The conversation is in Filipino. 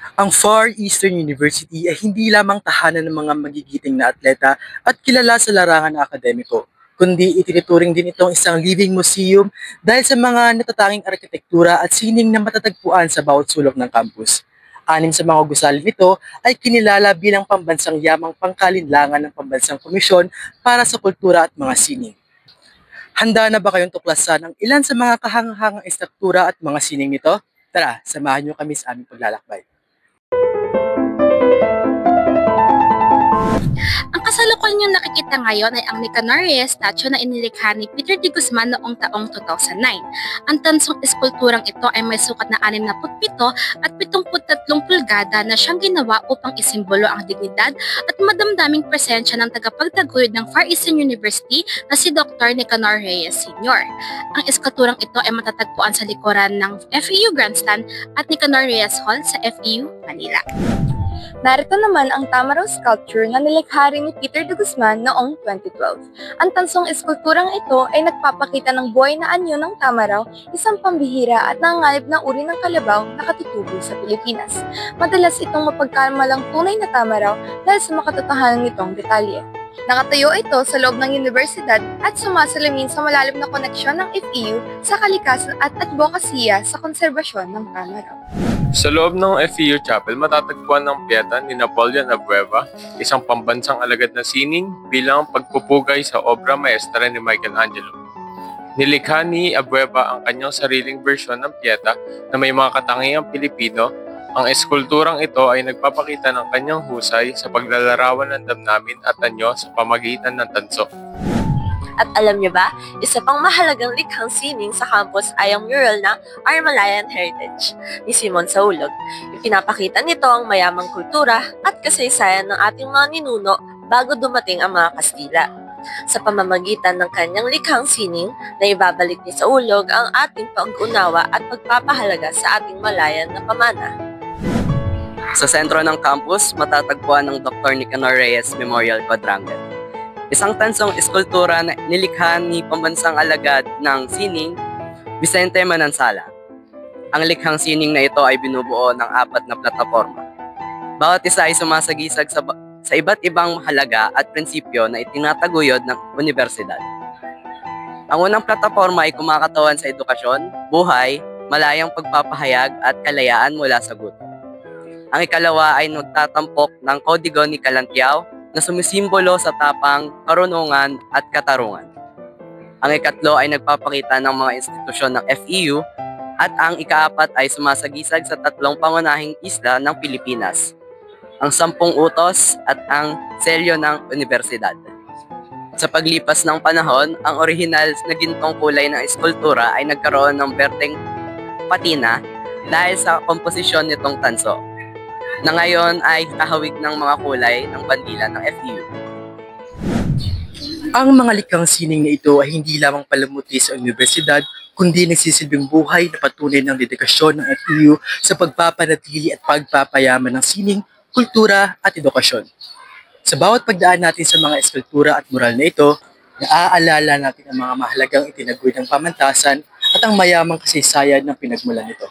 Ang Far Eastern University ay hindi lamang tahanan ng mga magigiting na atleta at kilala sa larangan na akademiko, kundi itinuturing din itong isang living museum dahil sa mga natatanging arkitektura at sining na matatagpuan sa bawat sulok ng campus. Anim sa mga gusali nito ay kinilala bilang pambansang yamang pangkalinlangan ng Pambansang Komisyon para sa Kultura at mga Sining. Handa na ba kayong tuklasan ang ilan sa mga kahangahangang estruktura at mga sining nito? Tara, samahan niyo kami sa aming paglalakbay. Ang kasalukuyan niyong nakikita ngayon ay ang Nicanor Reyes statue na inilikha ni Peter de Guzman noong taong 2009. Ang tansong eskulturang ito ay may sukat na 67 at 73 pulgada na siyang ginawa upang isimbolo ang dignidad at madamdaming presensya ng tagapagtaguyod ng Far Eastern University na si Dr. Nicanor Reyes Sr. Ang eskulturang ito ay matatagpuan sa likuran ng FEU Grandstand at Nicanor Reyes Hall sa FEU Manila. Narito naman ang Tamaraw sculpture na nilikha rin ni Peter de Guzman noong 2012. Ang tansong eskulturang ito ay nagpapakita ng buhay na anyo ng Tamaraw, isang pambihira at nangangalib na uri ng kalabaw na katutubo sa Pilipinas. Madalas itong mapagkamalang tunay na Tamaraw dahil sa makatotohanan nitong detalye. Nakatayo ito sa loob ng universidad at sumasalamin sa malalim na koneksyon ng FEU sa kalikasan at advokasya sa konserbasyon ng Tamaraw. Sa loob ng FEU Chapel, matatagpuan ng piyeta ni Napoleon Abueva, isang pambansang alagad na sining bilang pagpupugay sa obra maestra ni Michelangelo. Nilikha ni Abueva ang kanyang sariling bersyon ng piyeta na may mga katangiang Pilipino. Ang eskulturang ito ay nagpapakita ng kanyang husay sa paglalarawan ng damdamin at anyo sa pamagitan ng tanso. At alam niyo ba, isa pang mahalagang likhang sining sa campus ay ang mural na Our Malayan Heritage ni Simon Saulog. Ipinapakita nito ang mayamang kultura at kasaysayan ng ating mga ninuno bago dumating ang mga Kastila. Sa pamamagitan ng kanyang likhang sining, na ibabalik ni Saulog ang ating pag-unawa at pagpapahalaga sa ating Malayan na pamana. Sa sentro ng campus, matatagpuan ng Dr. Nicanor Reyes Memorial Quadrangle. Isang tansong eskultura na nilikha ni pambansang alagad ng sining, Vicente Manansala. Ang likhang sining na ito ay binubuo ng 4 na plataforma. Bawat isa ay sumasagisag sa iba't ibang halaga at prinsipyo na itinataguyod ng universidad. Ang unang plataforma ay kumakatawan sa edukasyon, buhay, malayang pagpapahayag at kalayaan mula sa gutom. Ang ikalawa ay nagtatampok ng Kodigo ni Calantiao na sumisimbolo sa tapang, karunungan at katarungan. Ang ikatlo ay nagpapakita ng mga institusyon ng FEU at ang ikaapat ay sumasagisag sa 3 pangunahing isla ng Pilipinas, ang 10 utos at ang selyo ng universidad. Sa paglipas ng panahon, ang orihinal na gintong kulay ng eskultura ay nagkaroon ng berteng patina dahil sa komposisyon nitong tanso, na ngayon ay kahawig ng mga kulay ng bandila ng FEU. Ang mga likhang sining na ito ay hindi lamang palamuti sa universidad, kundi nagsisilbing buhay na patunay ng dedikasyon ng FEU sa pagpapanatili at pagpapayaman ng sining, kultura at edukasyon. Sa bawat pagdaan natin sa mga eskultura at mural na ito, naaalala natin ang mga mahalagang itinaguyod ng pamantasan at ang mayamang kasaysayan ng pinagmulan nito.